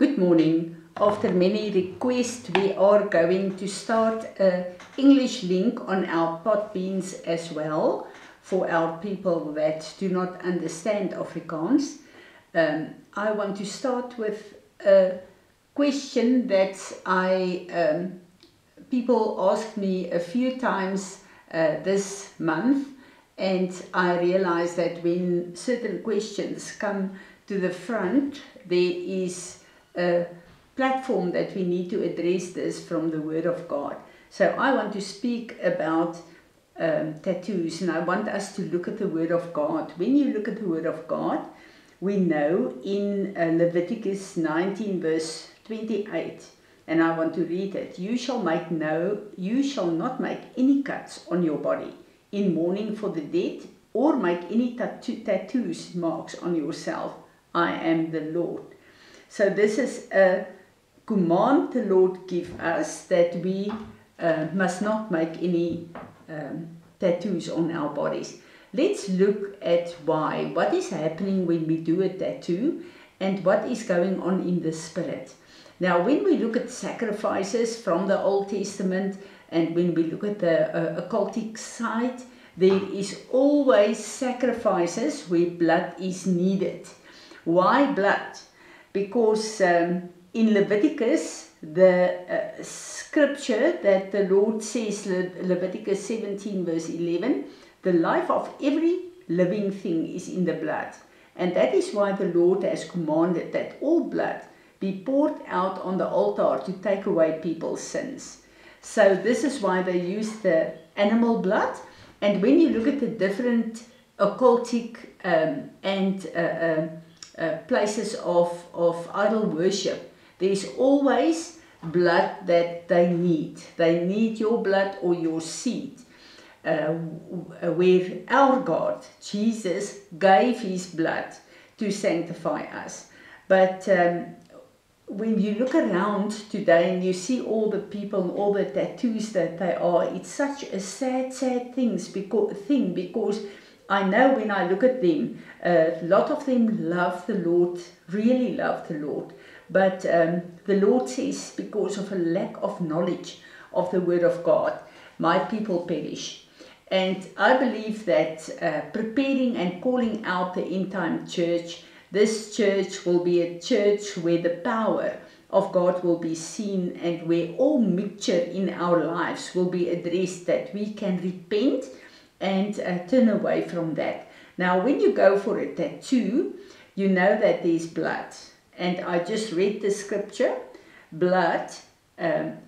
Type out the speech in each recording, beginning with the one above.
Good morning. After many requests, we are going to start an English link on our Podbeans as well for our people that do not understand Afrikaans. I want to start with a question that people asked me a few times this month, and I realized that when certain questions come to the front, there is a platform that we need to address this from the Word of God. So I want to speak about tattoos, and I want us to look at the Word of God. When you look at the Word of God, we know in Leviticus 19 verse 28, and I want to read it. You shall not make any cuts on your body in mourning for the dead, or make any tattoos, marks on yourself. I am the Lord. So this is a command the Lord gives us, that we must not make any tattoos on our bodies. Let's look at why. What is happening when we do a tattoo, and what is going on in the spirit. Now, when we look at sacrifices from the Old Testament, and when we look at the occultic side, there is always sacrifices where blood is needed. Why blood? Because in Leviticus, the scripture that the Lord says, Leviticus 17 verse 11, the life of every living thing is in the blood. And that is why the Lord has commanded that all blood be poured out on the altar to take away people's sins. So this is why they use the animal blood. And when you look at the different occultic places of idol worship, there's always blood that they need. They need your blood or your seed. Where our God, Jesus, gave his blood to sanctify us. But when you look around today and you see all the people and all the tattoos that they are, it's such a sad thing because I know when I look at them, a lot of them love the Lord, really love the Lord. But the Lord says, because of a lack of knowledge of the Word of God, my people perish. And I believe that preparing and calling out the end-time church, this church will be a church where the power of God will be seen, and where all mixture in our lives will be addressed, that we can repent and turn away from that. Now, when you go for a tattoo, you know that there's blood. And I just read the scripture. Blood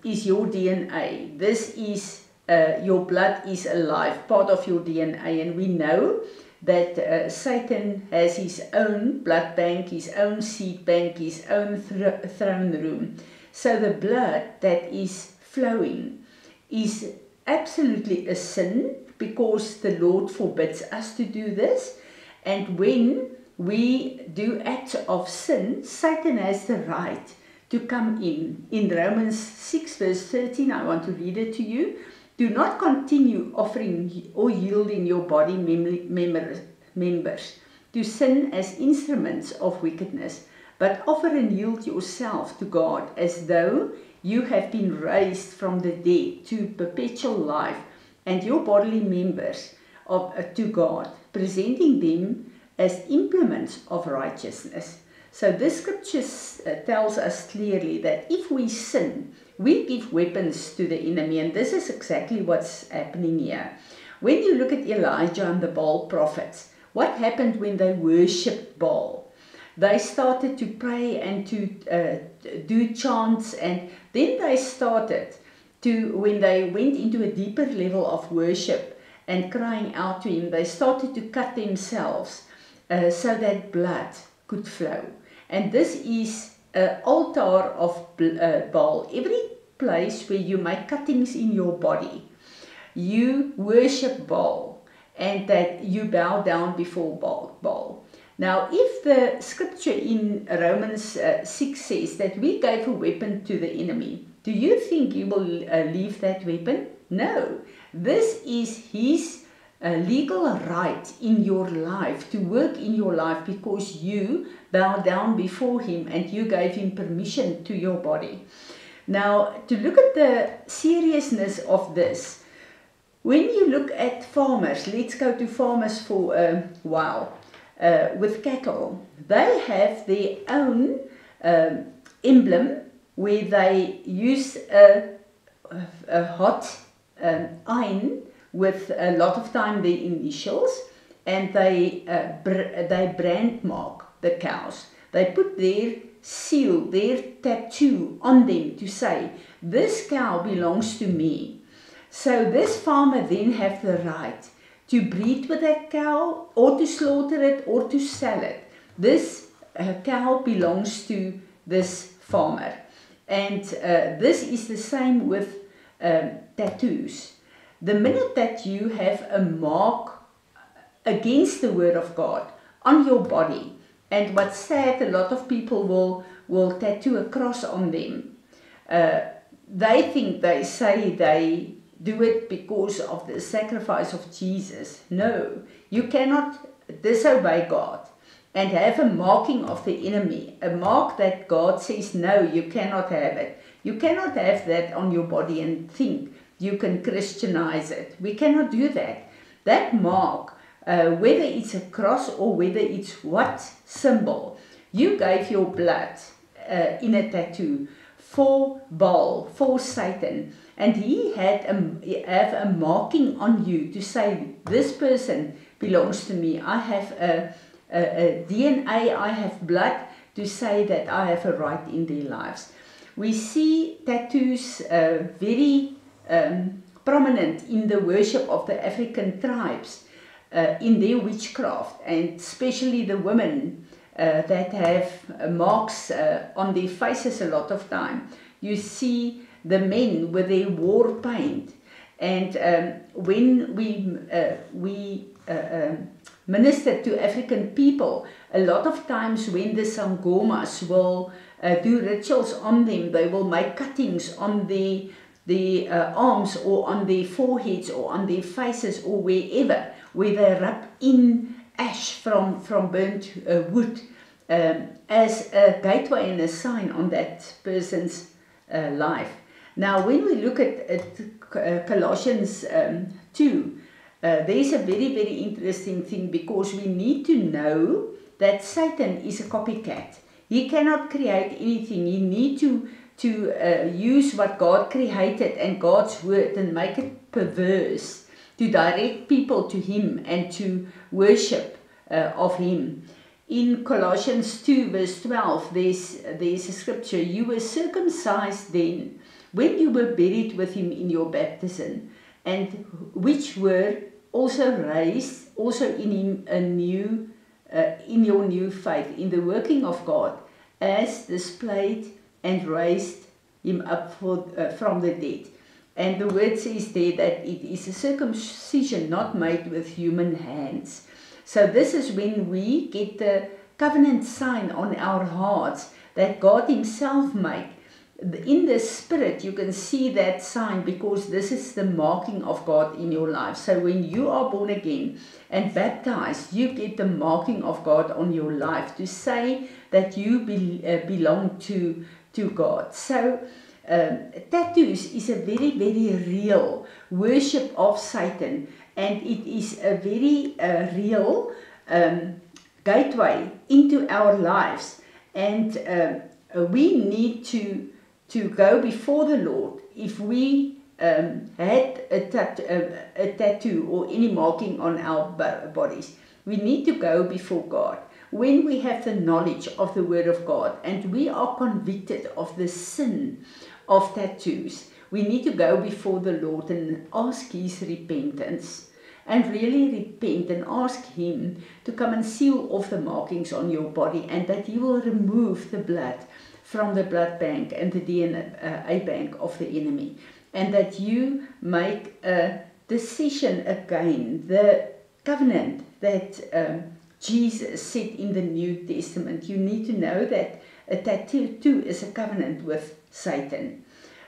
is your DNA. This is, your blood is alive, part of your DNA. And we know that Satan has his own blood bank, his own seed bank, his own throne room. So the blood that is flowing is absolutely a sin, because the Lord forbids us to do this. And when we do acts of sin, Satan has the right to come in. In Romans 6 verse 13, I want to read it to you. Do not continue offering or yielding your body members to sin as instruments of wickedness, but offer and yield yourself to God as though you have been raised from the dead to perpetual life, and your bodily members to God, presenting them as implements of righteousness. So this scripture tells us clearly that if we sin, we give weapons to the enemy, and this is exactly what's happening here. When you look at Elijah and the Baal prophets, what happened when they worshipped Baal? They started to pray and to do chants, and then they started to, when they went into a deeper level of worship and crying out to him, they started to cut themselves so that blood could flow. And this is an altar of Baal. Every place where you make cuttings in your body, you worship Baal, and that you bow down before Baal. Now, if the scripture in Romans 6 says that we gave a weapon to the enemy, do you think he will leave that weapon? No. This is his a legal right in your life to work in your life because you bow down before him and you gave him permission to your body. Now, to look at the seriousness of this, when you look at farmers, let's go to farmers for a while, with cattle, they have their own emblem where they use a hot iron with a lot of time their initials, and they brand mark the cows. They put their seal, their tattoo on them to say, this cow belongs to me. So this farmer then have the right to breed with that cow or to slaughter it or to sell it. This cow belongs to this farmer. And this is the same with tattoos. The minute that you have a mark against the word of God on your body, and what's sad, a lot of people will tattoo a cross on them. They say they do it because of the sacrifice of Jesus. No, you cannot disobey God and have a marking of the enemy, a mark that God says, no, you cannot have it. You cannot have that on your body and think you can Christianize it. We cannot do that. That mark, whether it's a cross or whether it's what symbol, you gave your blood in a tattoo for Baal, for Satan, and he have a marking on you to say, this person belongs to me. I have a DNA, I have blood to say that I have a right in their lives. We see tattoos very prominent in the worship of the African tribes, in their witchcraft, and especially the women that have marks on their faces a lot of time. You see the men with their war paint, and when we minister to African people, a lot of times when the Sangomas will do rituals on them, they will make cuttings on their arms or on their foreheads or on their faces or wherever, where they rub in ash from burnt wood as a gateway and a sign on that person's life. Now, when we look at Colossians 2, there's a very, very interesting thing, because we need to know that Satan is a copycat. He cannot create anything. He needs to use what God created and God's word and make it perverse, to direct people to him and to worship of him. In Colossians 2 verse 12, there's a scripture, you were circumcised then, when you were buried with him in your baptism, and which were also raised, also in him anew, in your new faith, in the working of God, as displayed and raised him up from the dead. And the word says there that it is a circumcision not made with human hands. So this is when we get the covenant sign on our hearts that God himself made. In the spirit you can see that sign, because this is the marking of God in your life. So when you are born again and baptized, you get the marking of God on your life to say that you belong to God. So tattoos is a very, very real worship of Satan, and it is a very real gateway into our lives, and we need to go before the Lord. If we had a tattoo or any marking on our bodies, we need to go before God. When we have the knowledge of the word of God and we are convicted of the sin of tattoos, we need to go before the Lord and ask his repentance, and really repent and ask him to come and seal off the markings on your body, and that he will remove the blood from the blood bank and the DNA bank of the enemy, and that you make a decision again, the covenant that Jesus said in the New Testament. You need to know that a tattoo is a covenant with Satan.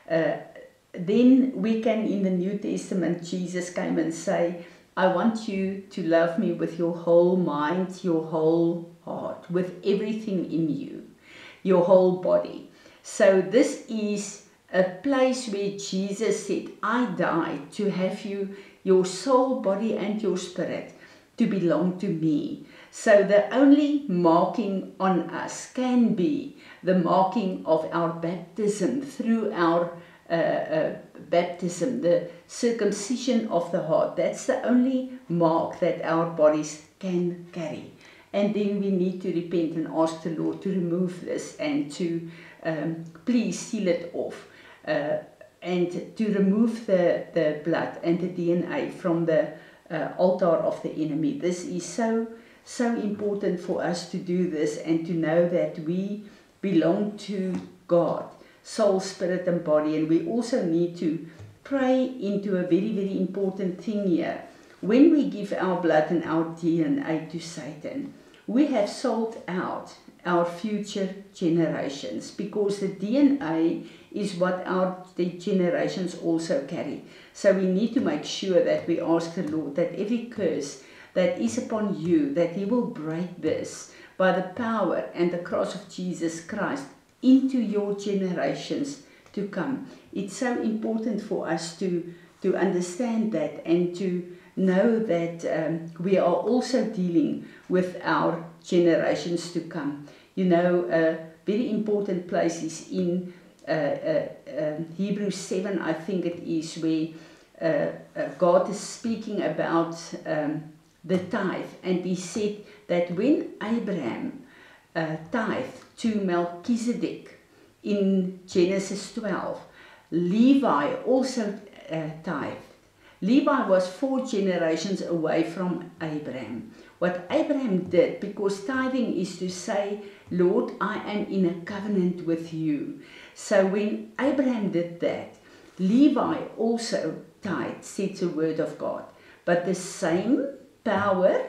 Then we can, in the New Testament, Jesus came and say, I want you to love me with your whole mind, your whole heart, with everything in you, your whole body. So this is a place where Jesus said, I died to have you, your soul, body and your spirit, to belong to me. So the only marking on us can be the marking of our baptism through our baptism, the circumcision of the heart. That's the only mark that our bodies can carry. And then we need to repent and ask the Lord to remove this and to please seal it off. And to remove the blood and the DNA from the altar of the enemy. This is so important for us to do this and to know that we belong to God, soul, spirit and body. And we also need to pray into a very, very important thing here. When we give our blood and our DNA to Satan, we have sold out our future generations, because the DNA is what our generations also carry. So we need to make sure that we ask the Lord that every curse that is upon you, that He will break this by the power and the cross of Jesus Christ into your generations to come. It's so important for us to understand that and to know that we are also dealing with our generations to come. You know, a very important place is in Hebrews 7, I think it is, where God is speaking about the tithe. And He said that when Abraham tithed to Melchizedek in Genesis 12, Levi also tithed. Levi was 4 generations away from Abraham. What Abraham did, because tithing is to say, Lord, I am in a covenant with you. So when Abraham did that, Levi also tithed, said the word of God. But the same power,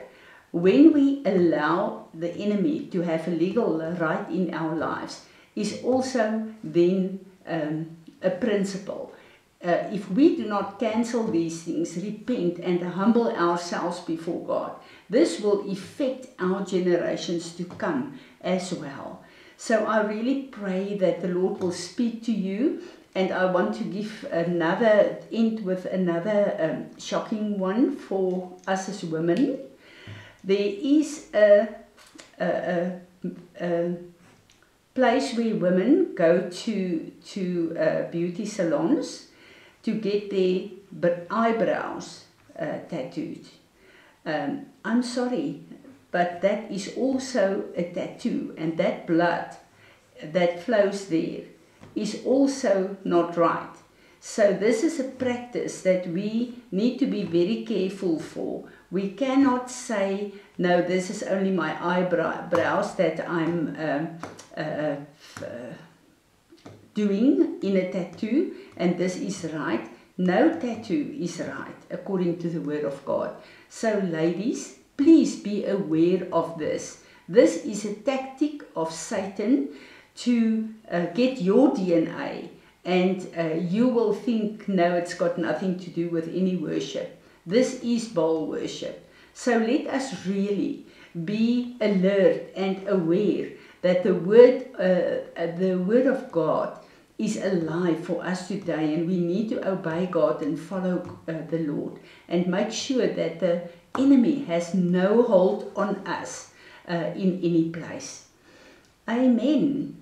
when we allow the enemy to have a legal right in our lives, is also then a principle. If we do not cancel these things, repent and humble ourselves before God, this will affect our generations to come as well. So I really pray that the Lord will speak to you, and I want to end with another shocking one for us as women. There is a place where women go to beauty salons to get their eyebrows tattooed. I'm sorry, but that is also a tattoo, and that blood that flows there is also not right. So this is a practice that we need to be very careful for. We cannot say, no, this is only my eyebrows that I'm doing in a tattoo, and this is right. No tattoo is right according to the word of God. So ladies, please be aware of this. This is a tactic of Satan to get your DNA, and you will think, no, it's got nothing to do with any worship. This is Baal worship. So let us really be alert and aware that the word of God is alive for us today, and we need to obey God and follow the Lord and make sure that the enemy has no hold on us in any place. Amen.